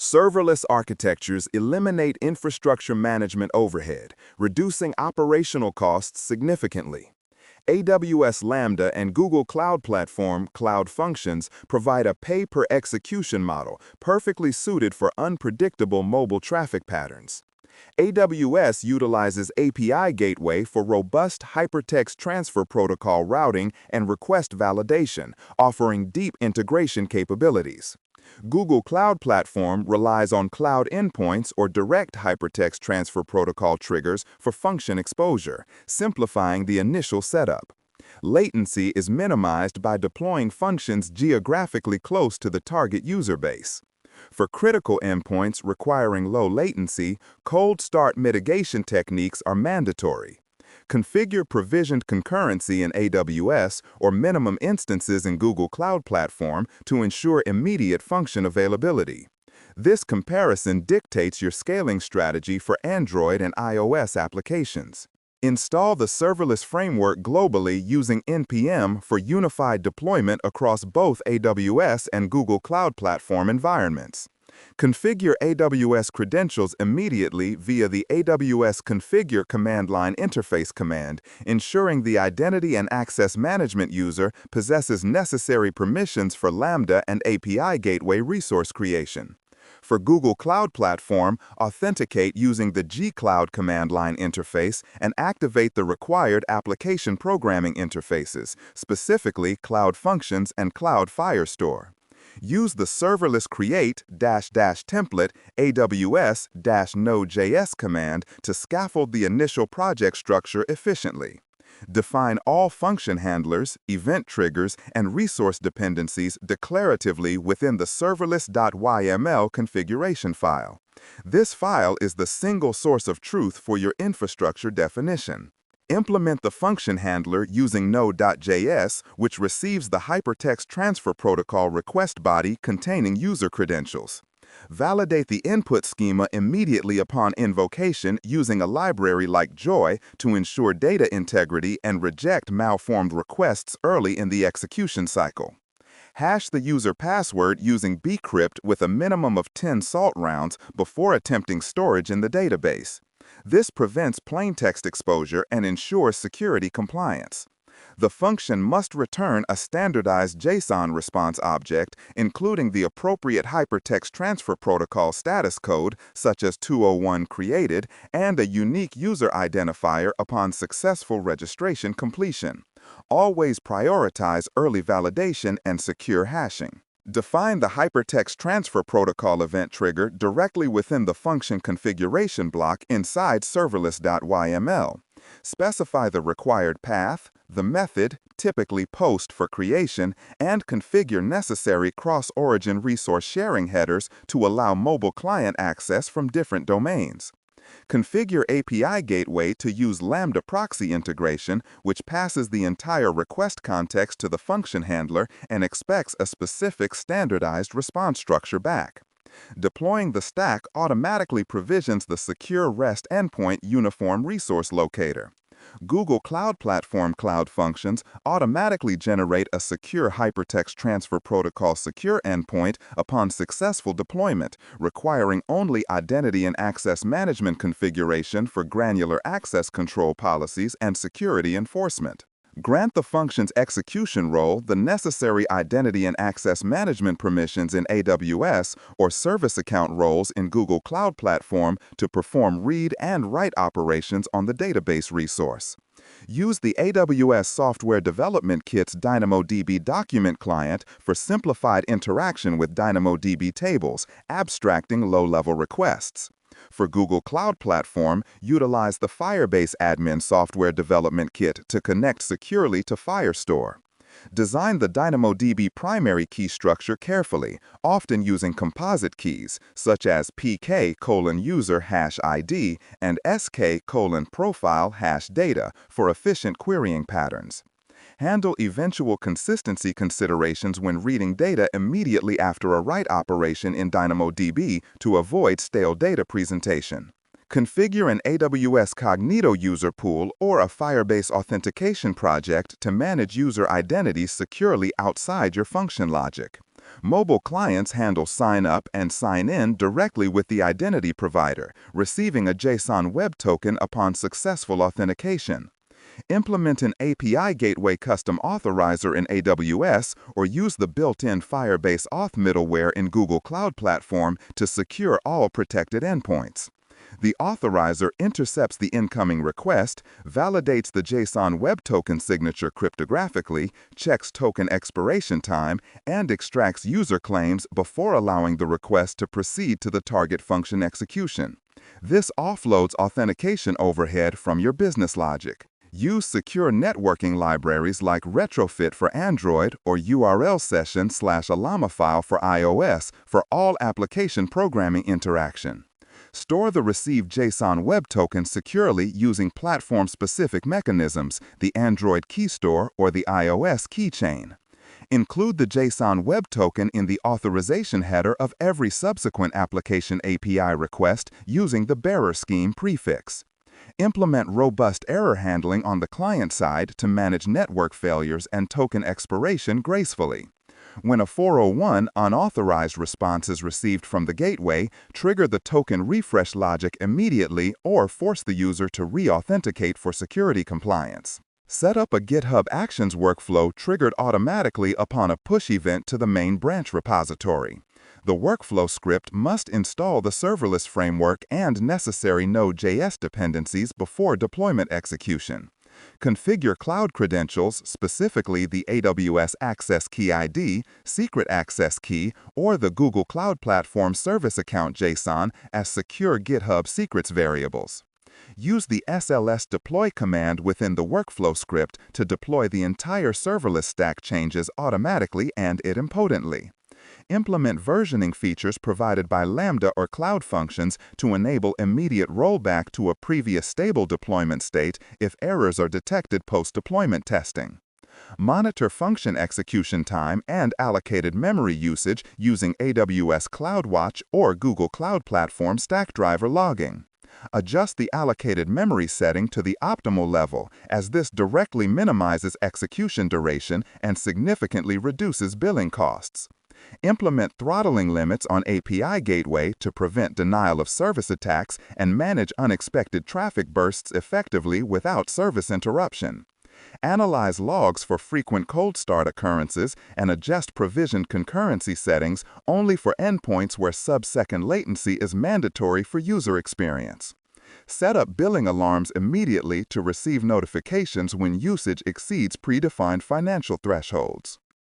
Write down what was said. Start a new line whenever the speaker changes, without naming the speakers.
Serverless architectures eliminate infrastructure management overhead, reducing operational costs significantly. AWS Lambda and Google Cloud Platform Cloud Functions provide a pay-per-execution model perfectly suited for unpredictable mobile traffic patterns. AWS utilizes API Gateway for robust hypertext transfer protocol routing and request validation, offering deep integration capabilities. Google Cloud Platform relies on cloud endpoints or direct hypertext transfer protocol triggers for function exposure, simplifying the initial setup. Latency is minimized by deploying functions geographically close to the target user base. For critical endpoints requiring low latency, cold start mitigation techniques are mandatory. Configure provisioned concurrency in AWS or minimum instances in Google Cloud Platform to ensure immediate function availability. This comparison dictates your scaling strategy for Android and iOS applications. Install the Serverless Framework globally using NPM for unified deployment across both AWS and Google Cloud Platform environments. Configure AWS credentials immediately via the AWS Configure command line interface command, ensuring the identity and access management user possesses necessary permissions for Lambda and API Gateway resource creation. For Google Cloud Platform, authenticate using the gcloud command line interface and activate the required application programming interfaces, specifically Cloud Functions and Cloud Firestore. Use the serverless create --template AWS-Node.js command to scaffold the initial project structure efficiently. Define all function handlers, event triggers, and resource dependencies declaratively within the serverless.yml configuration file. This file is the single source of truth for your infrastructure definition. Implement the function handler using Node.js, which receives the hypertext transfer protocol request body containing user credentials. Validate the input schema immediately upon invocation using a library like Joy to ensure data integrity and reject malformed requests early in the execution cycle. Hash the user password using bcrypt with a minimum of 10 salt rounds before attempting storage in the database. This prevents plaintext exposure and ensures security compliance. The function must return a standardized JSON response object, including the appropriate hypertext transfer protocol status code, such as 201 created, and a unique user identifier upon successful registration completion. Always prioritize early validation and secure hashing. Define the hypertext transfer protocol event trigger directly within the function configuration block inside serverless.yml. Specify the required path, the method, typically post for creation, and configure necessary cross-origin resource sharing headers to allow mobile client access from different domains. Configure API Gateway to use Lambda proxy integration, which passes the entire request context to the function handler and expects a specific standardized response structure back. Deploying the stack automatically provisions the secure REST endpoint uniform resource locator. Google Cloud Platform Cloud Functions automatically generate a secure hypertext transfer protocol secure endpoint upon successful deployment, requiring only identity and access management configuration for granular access control policies and security enforcement. Grant the function's execution role the necessary identity and access management permissions in AWS or service account roles in Google Cloud Platform to perform read and write operations on the database resource. Use the AWS Software Development Kit's DynamoDB document client for simplified interaction with DynamoDB tables, abstracting low-level requests. For Google Cloud Platform, utilize the Firebase Admin Software Development Kit to connect securely to Firestore. Design the DynamoDB primary key structure carefully, often using composite keys, such as pk:/user #ID and sk:/profile #data for efficient querying patterns. Handle eventual consistency considerations when reading data immediately after a write operation in DynamoDB to avoid stale data presentation. Configure an AWS Cognito user pool or a Firebase authentication project to manage user identities securely outside your function logic. Mobile clients handle sign-up and sign-in directly with the identity provider, receiving a JSON Web Token upon successful authentication. Implement an API Gateway Custom Authorizer in AWS or use the built-in Firebase Auth middleware in Google Cloud Platform to secure all protected endpoints. The authorizer intercepts the incoming request, validates the JSON Web Token signature cryptographically, checks token expiration time, and extracts user claims before allowing the request to proceed to the target function execution. This offloads authentication overhead from your business logic. Use secure networking libraries like Retrofit for Android or URL session/Alamafile for iOS for all application programming interaction. Store the received JSON Web Token securely using platform-specific mechanisms, the Android Key Store or the iOS keychain. Include the JSON Web Token in the authorization header of every subsequent application API request using the bearer scheme prefix. Implement robust error handling on the client side to manage network failures and token expiration gracefully. When a 401 unauthorized response is received from the gateway, trigger the token refresh logic immediately or force the user to re-authenticate for security compliance. Set up a GitHub Actions workflow triggered automatically upon a push event to the main branch repository. The workflow script must install the Serverless Framework and necessary Node.js dependencies before deployment execution. Configure cloud credentials, specifically the AWS Access Key ID, Secret Access Key, or the Google Cloud Platform Service Account JSON as secure GitHub secrets variables. Use the SLS deploy command within the workflow script to deploy the entire serverless stack changes automatically and idempotently. Implement versioning features provided by Lambda or Cloud Functions to enable immediate rollback to a previous stable deployment state if errors are detected post-deployment testing. Monitor function execution time and allocated memory usage using AWS CloudWatch or Google Cloud Platform Stackdriver logging. Adjust the allocated memory setting to the optimal level, as this directly minimizes execution duration and significantly reduces billing costs. Implement throttling limits on API Gateway to prevent denial of service attacks and manage unexpected traffic bursts effectively without service interruption. Analyze logs for frequent cold start occurrences and adjust provisioned concurrency settings only for endpoints where sub-second latency is mandatory for user experience. Set up billing alarms immediately to receive notifications when usage exceeds predefined financial thresholds.